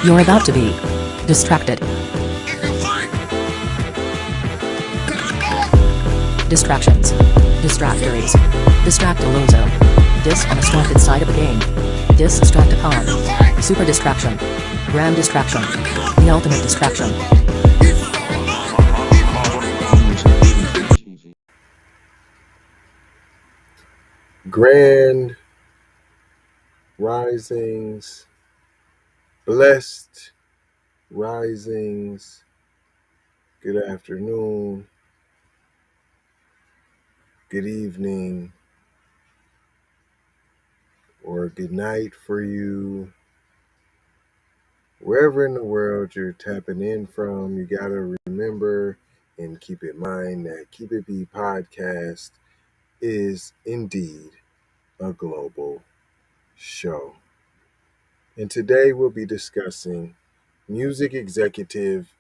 You're about to be distracted. Distractions. Distractories. Distractolozo. Dis on a distracted side of the game. Distracticon. Super distraction. Grand distraction. The ultimate distraction. Grand risings, blessed risings, good afternoon, good evening, or good night for you. Wherever in the world you're tapping in from, you got to remember and keep in mind that Keep It Be podcast is indeed a global show. And today we'll be discussing music executive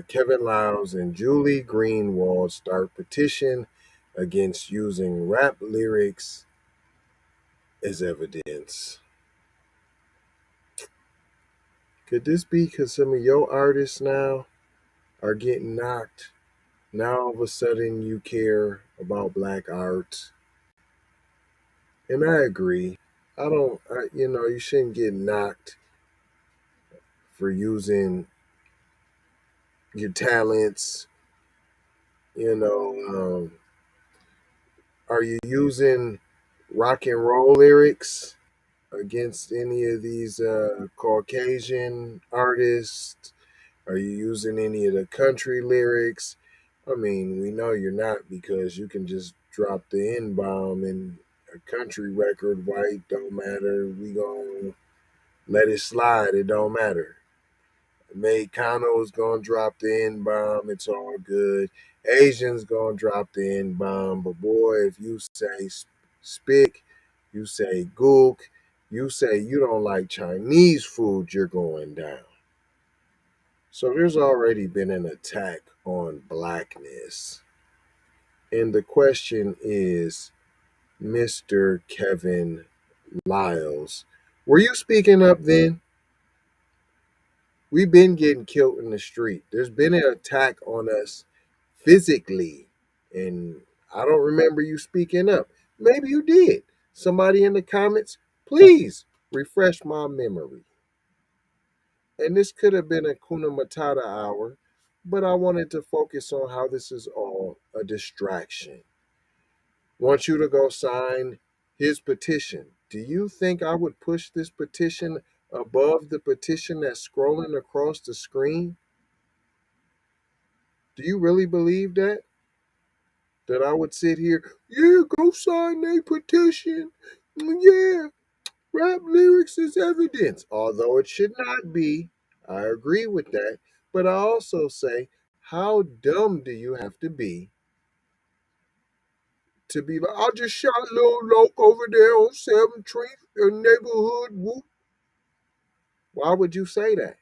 Kevin Liles and Julie Greenwald start petition against using rap lyrics as evidence. Could this be because some of your artists now are getting knocked? Now all of a sudden you care about black art. And I agree. You shouldn't get knocked for using your talents. You know, are you using rock and roll lyrics against any of these Caucasian artists? Are you using any of the country lyrics? I mean, we know you're not because you can just drop the N bomb in a country record. White don't matter. We gonna let it slide. It don't matter. Mexicanos gonna drop the N bomb. It's all good. Asians gonna drop the N bomb. But boy, if you say spick, you say gook, you say you don't like Chinese food, you're going down. So there's already been an attack on blackness. And the question is, Mr. Kevin Liles, were you speaking up then? We've been getting killed in the street. There's been an attack on us physically. And I don't remember you speaking up. Maybe you did. Somebody in the comments, please refresh my memory. And this could have been a Kuna Matata hour, but I wanted to focus on how this is all a distraction. Want you to go sign his petition. Do you think I would push this petition above the petition that's scrolling across the screen? Do you really believe that? That I would sit here, yeah, go sign a petition. Yeah, rap lyrics is evidence. Although it should not be. I agree with that. But I also say, how dumb do you have to be like, I just shot Lil Loke over there on 7th Street, a neighborhood whoop. Why would you say that?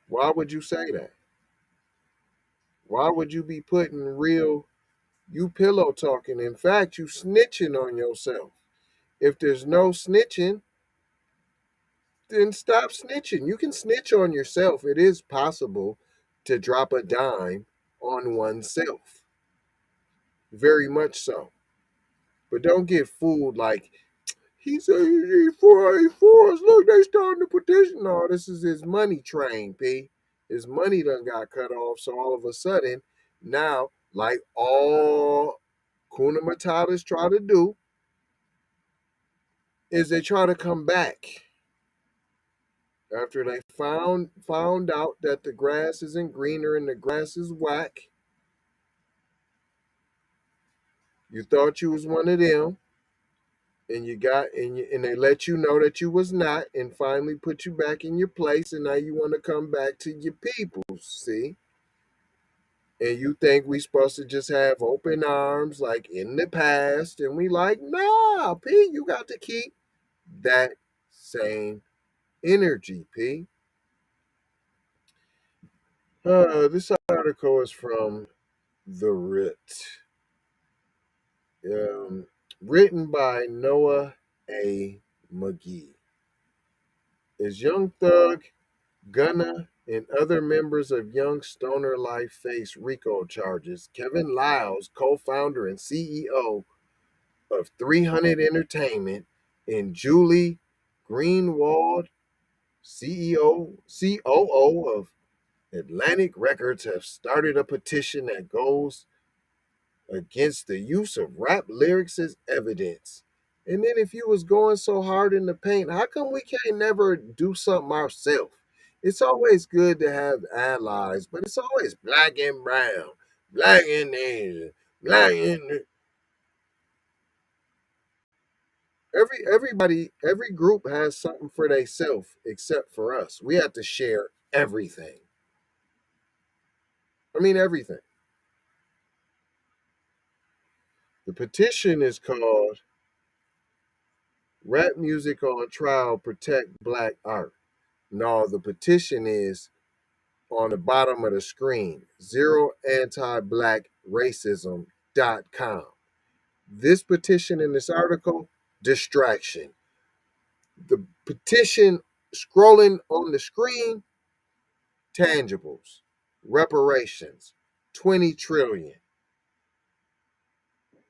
Why would you say that? Why would you be putting real you pillow talking? In fact, you snitching on yourself. If there's no snitching, then stop snitching. You can snitch on yourself. It is possible to drop a dime on oneself. Very much so. But don't get fooled like he said he's for us. Look, they starting the petition. No, this is his money train, P. His money done got cut off. So all of a sudden, now, like all Kuna Matatas try to do, is they try to come back after they found out that the grass isn't greener and the grass is whack. You thought you was one of them, and and they let you know that you was not, and finally put you back in your place, and now you want to come back to your people. See, and you think we supposed to just have open arms like in the past, and we like, nah, P, you got to keep that same energy, P. This article is from The Writ, um, written by Noah A. McGee. As Young Thug, Gunna, and other members of Young Stoner Life face RICO charges, Kevin Liles, co-founder and CEO of 300 Entertainment, and Julie Greenwald, COO of Atlantic Records, have started a petition that goes against the use of rap lyrics as evidence. And then if you was going so hard in the paint, how come we can't never do something ourselves? It's always good to have allies, but it's always black and brown, black and Asian, black and every group has something for themselves except for us. We have to share everything. I mean everything. The petition is called Rap Music on Trial Protect Black Art. No, the petition is on the bottom of the screen, zeroantiblackracism.com. This petition in this article, distraction. The petition scrolling on the screen, tangibles, reparations, 20 trillion.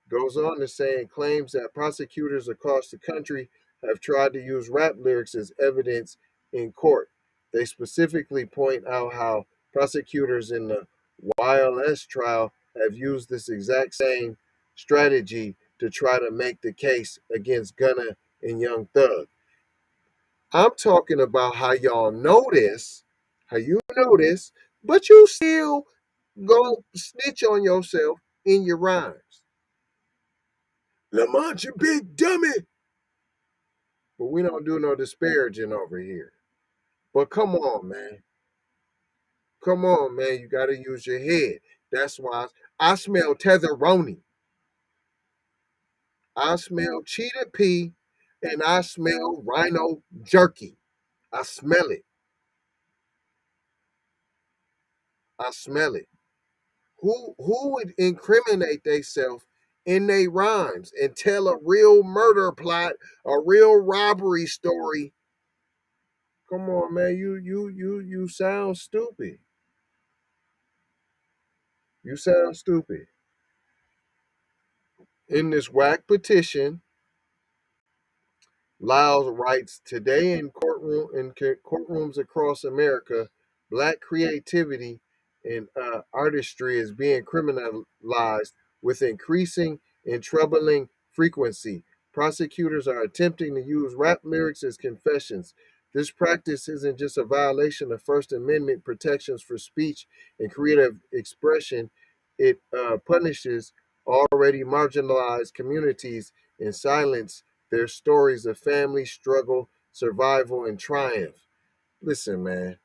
Goes on to say and claims that prosecutors across the country have tried to use rap lyrics as evidence in court. They specifically point out how prosecutors in the YLS trial have used this exact same strategy to try to make the case against Gunna and Young Thug. I'm talking about how y'all know this, how you know this, but you still go snitch on yourself in your rhymes. Lamont, you big dummy. But we don't do no disparaging over here. But come on, man. Come on, man. You got to use your head. That's why I smell tetheroni. I smell cheetah pea and I smell rhino jerky. I smell it. I smell it. Who would incriminate themselves in their rhymes and tell a real murder plot, a real robbery story? Come on, man. You sound stupid. You sound stupid. In this whack petition, Lyles writes, today in courtrooms across America, black creativity and artistry is being criminalized with increasing and troubling frequency. Prosecutors are attempting to use rap lyrics as confessions. This practice isn't just a violation of First Amendment protections for speech and creative expression, it punishes already marginalized communities and silence their stories of family struggle, survival, and triumph. Listen, man,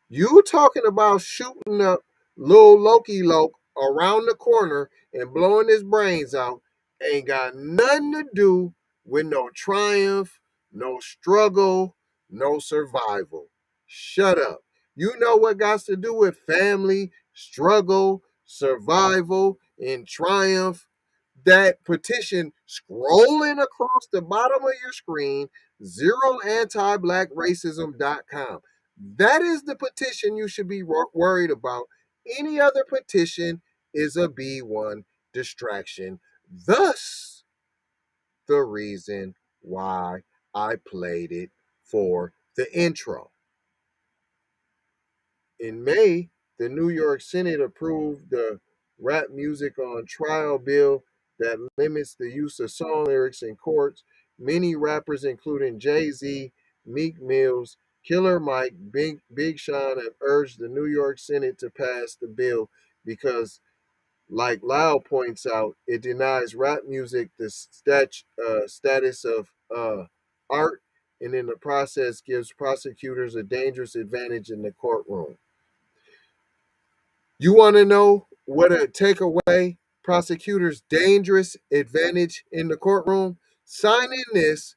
you talking about shooting up little Loki Loke around the corner and blowing his brains out ain't got nothing to do with no triumph, no struggle, no survival. Shut up. You know what got to do with family, struggle, survival, and triumph? That petition scrolling across the bottom of your screen, zeroantiblackracism.com. That is the petition you should be worried about. Any other petition is a B1 distraction. Thus, the reason why I played it for the intro. In May, the New York Senate approved the Rap Music on Trial bill that limits the use of song lyrics in courts. Many rappers, including Jay-Z, Meek Mills, Killer Mike, Big Sean, have urged the New York Senate to pass the bill because, like Lyle points out, it denies rap music the status of art and in the process gives prosecutors a dangerous advantage in the courtroom. You want to know what a takeaway prosecutors' dangerous advantage in the courtroom? Sign in this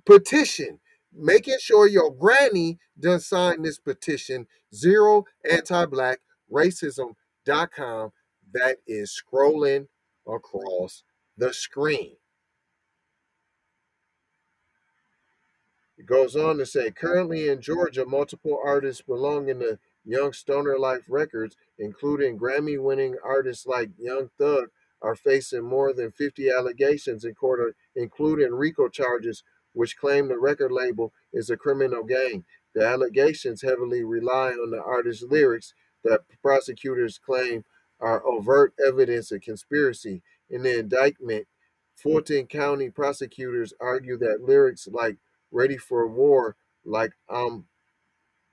petition, making sure your granny does sign this petition, zeroantiblackracism.com, that is scrolling across the screen. It goes on to say, currently in Georgia, multiple artists belonging to Young Stoner Life Records, including Grammy-winning artists like Young Thug, are facing more than 50 allegations in court, including RICO charges, which claim the record label is a criminal gang. The allegations heavily rely on the artist's lyrics that prosecutors claim are overt evidence of conspiracy. In the indictment, Fulton County prosecutors argue that lyrics like ready for war, like I'm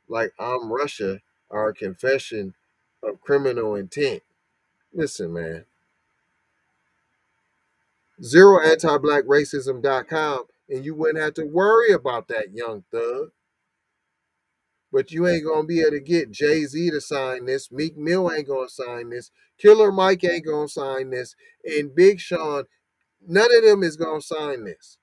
Russia, are a confession of criminal intent. Listen, man. Zero anti-black-racism.com, and you wouldn't have to worry about that, Young Thug. But you ain't gonna be able to get Jay-Z to sign this. Meek Mill ain't gonna sign this. Killer Mike ain't gonna sign this. And Big Sean, none of them is gonna sign this.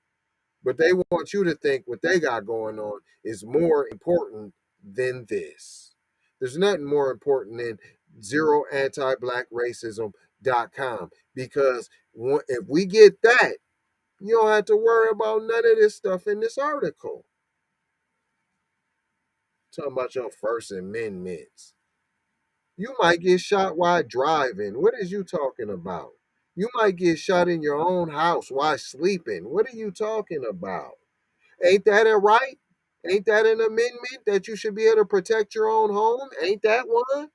But they want you to think what they got going on is more important than this. There's nothing more important than zero anti-black-racism.com, because if we get that, you don't have to worry about none of this stuff in this article. Talking about your First Amendments. You might get shot while driving. What is you talking about? You might get shot in your own house while sleeping. What are you talking about? Ain't that a right? Ain't that an amendment that you should be able to protect your own home? Ain't that one?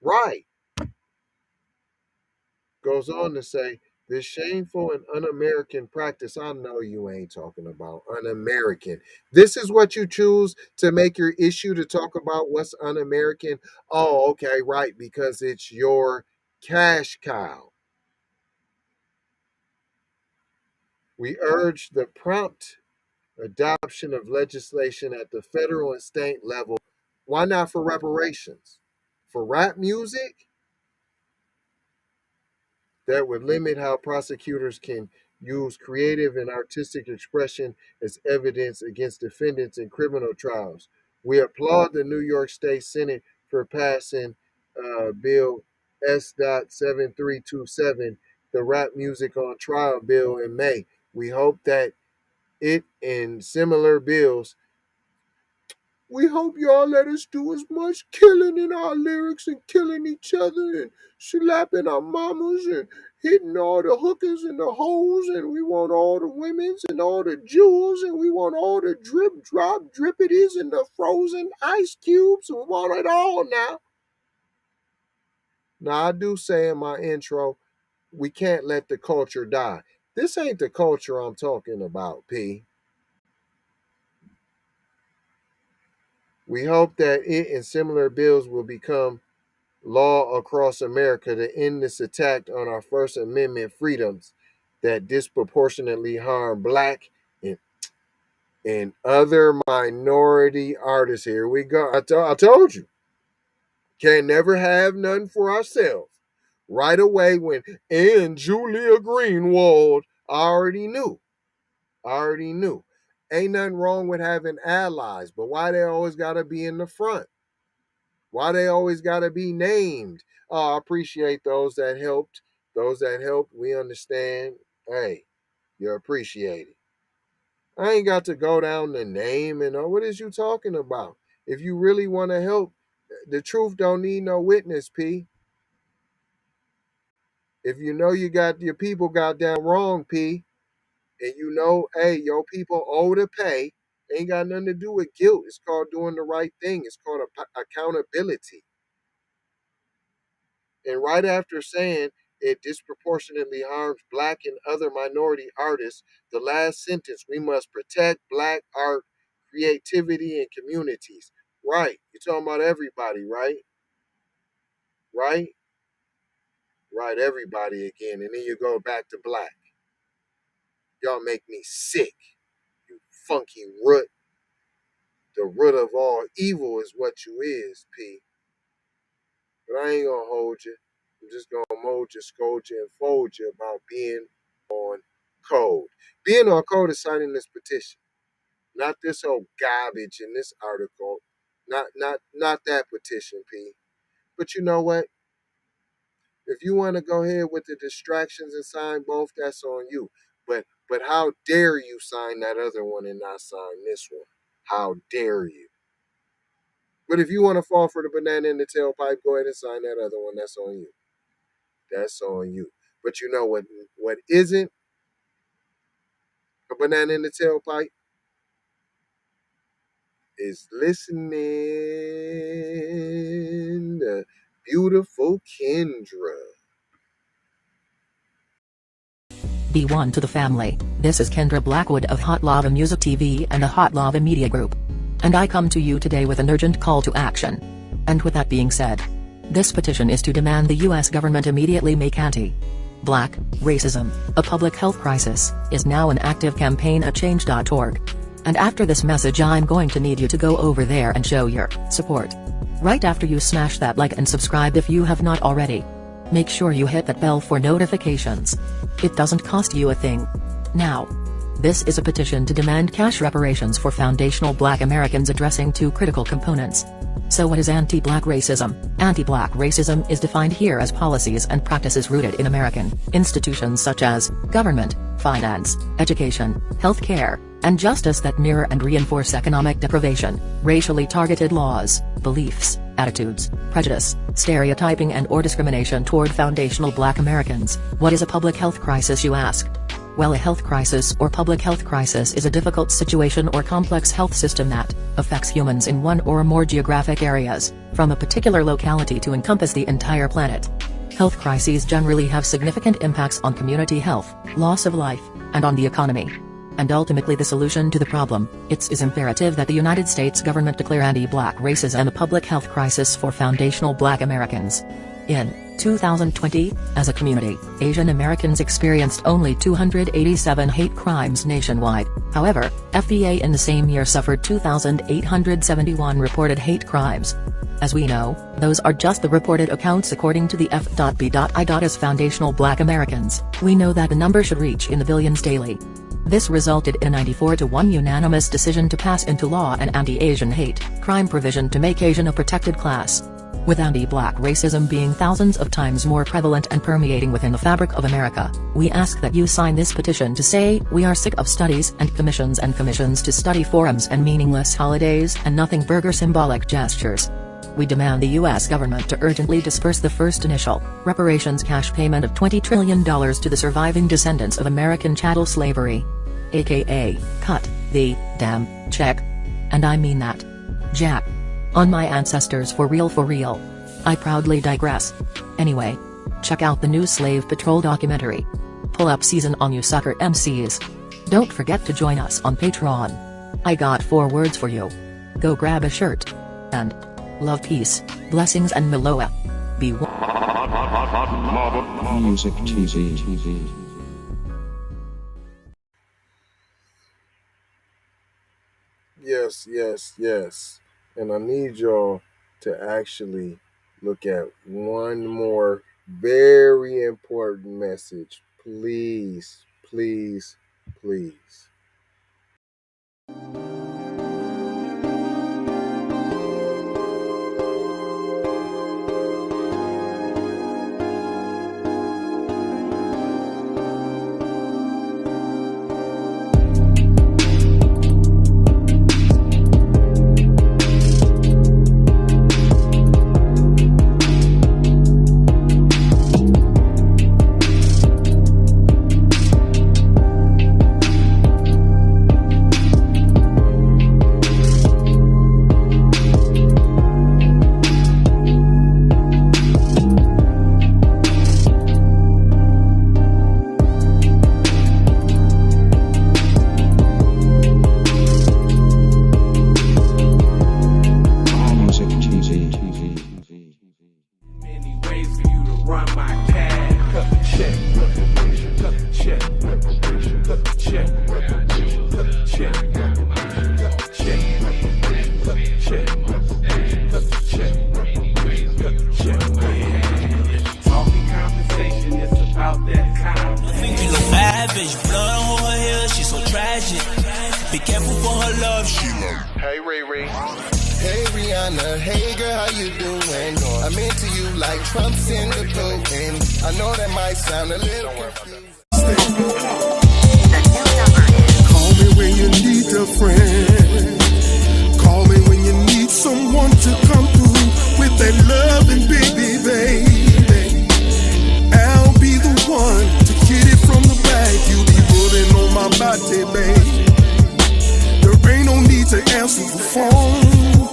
Right. Goes on to say, this shameful and un American practice. I know you ain't talking about un American. This is what you choose to make your issue, to talk about what's un American. Oh, okay, right, because it's your cash cow. We urge the prompt adoption of legislation at the federal and state level. Why not for reparations? For rap music? That would limit how prosecutors can use creative and artistic expression as evidence against defendants in criminal trials. We applaud the New York State Senate for passing Bill S.7327, the Rap Music on Trial bill, in May. We hope that it and similar bills. We hope y'all let us do as much killing in our lyrics and killing each other and slapping our mamas and hitting all the hookers and the hoes, and we want all the women's and all the jewels, and we want all the drip drop drippities and the frozen ice cubes. We want it all now. Now I do say in my intro, we can't let the culture die. This ain't the culture I'm talking about, P. We hope that it and similar bills will become law across America to end this attack on our First Amendment freedoms that disproportionately harm black and other minority artists. Here we go. I told you. Can never have none for ourselves. Right away when and Julia Greenwald, I already knew. I already knew. Ain't nothing wrong with having allies, but why they always gotta be in the front? Why they always got to be named? Oh, I appreciate those that helped. Those that helped, we understand. Hey, you're appreciated. I ain't got to go down the name and what is you talking about? If you really want to help, the truth don't need no witness, P. If you know you got your people got down wrong, P, and you know, hey, your people owe to pay, ain't got nothing to do with guilt. It's called doing the right thing. It's called accountability. And right after saying it disproportionately harms black and other minority artists, the last sentence, we must protect black art, creativity, and communities. Right. You're talking about everybody, right? Right? Right, everybody again. And then you go back to black. Y'all make me sick. You funky root. The root of all evil is what you is, P. But I ain't gonna hold you. I'm just gonna mold you, scold you, and fold you about being on code. Being on code is signing this petition, not this whole garbage in this article, not that petition, P. But you know what? If you want to go ahead with the distractions and sign both, that's on you. But how dare you sign that other one and not sign this one? How dare you? But if you want to fall for the banana in the tailpipe, go ahead and sign that other one. That's on you. That's on you. But you know what isn't a banana in the tailpipe? Is listening to beautiful Kendra. Be one to the family. This is Kendra Blackwood of Hot Lava Music TV and the Hot Lava Media Group. And I come to you today with an urgent call to action. And with that being said, this petition is to demand the US government immediately make anti-black racism a public health crisis is now an active campaign at change.org. And after this message, I'm going to need you to go over there and show your support. Right after you smash that like and subscribe if you have not already. Make sure you hit that bell for notifications. It doesn't cost you a thing. Now, this is a petition to demand cash reparations for foundational Black Americans addressing two critical components. So what is anti-Black racism? Anti-Black racism is defined here as policies and practices rooted in American institutions such as government, finance, education, healthcare, and justice that mirror and reinforce economic deprivation, racially targeted laws, beliefs, attitudes, prejudice, stereotyping and/or discrimination toward foundational Black Americans. What is a public health crisis, you asked? Well, a health crisis or public health crisis is a difficult situation or complex health system that affects humans in one or more geographic areas, from a particular locality to encompass the entire planet. Health crises generally have significant impacts on community health, loss of life, and on the economy. And ultimately the solution to the problem, it is imperative that the United States government declare anti-Black racism a public health crisis for foundational Black Americans. In 2020, as a community, Asian Americans experienced only 287 hate crimes nationwide. However, FBA in the same year suffered 2,871 reported hate crimes. As we know, those are just the reported accounts according to the F.B.I. As foundational Black Americans, we know that the number should reach in the billions daily. This resulted in a 94-1 unanimous decision to pass into law an anti-Asian hate crime provision to make Asian a protected class. With anti-Black racism being thousands of times more prevalent and permeating within the fabric of America, we ask that you sign this petition to say, we are sick of studies and commissions to study forums and meaningless holidays and nothing burger symbolic gestures. We demand the U.S. government to urgently disperse the first initial reparations cash payment of $20 trillion to the surviving descendants of American chattel slavery. AKA, cut the damn check. And I mean that. Jack. On my ancestors for real for real. I proudly digress. Anyway. Check out the new Slave Patrol documentary. Pull up season on you sucker MCs. Don't forget to join us on Patreon. I got 4 words for you. Go grab a shirt. And love, peace, blessings and Meloa. Be one. Music TV. Yes. And I need y'all to actually look at one more very important message. Please. Be careful for her love, she like. Hey, Riri. Hey, Rihanna. Hey, girl, how you doing? I'm into you like Trump's in the pudding. I know that might sound a little confusing. Call me when you need a friend. to answer the phone,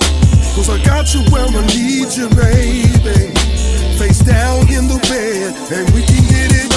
'cause I got you where I need you, baby. Face down in the bed, and we can get it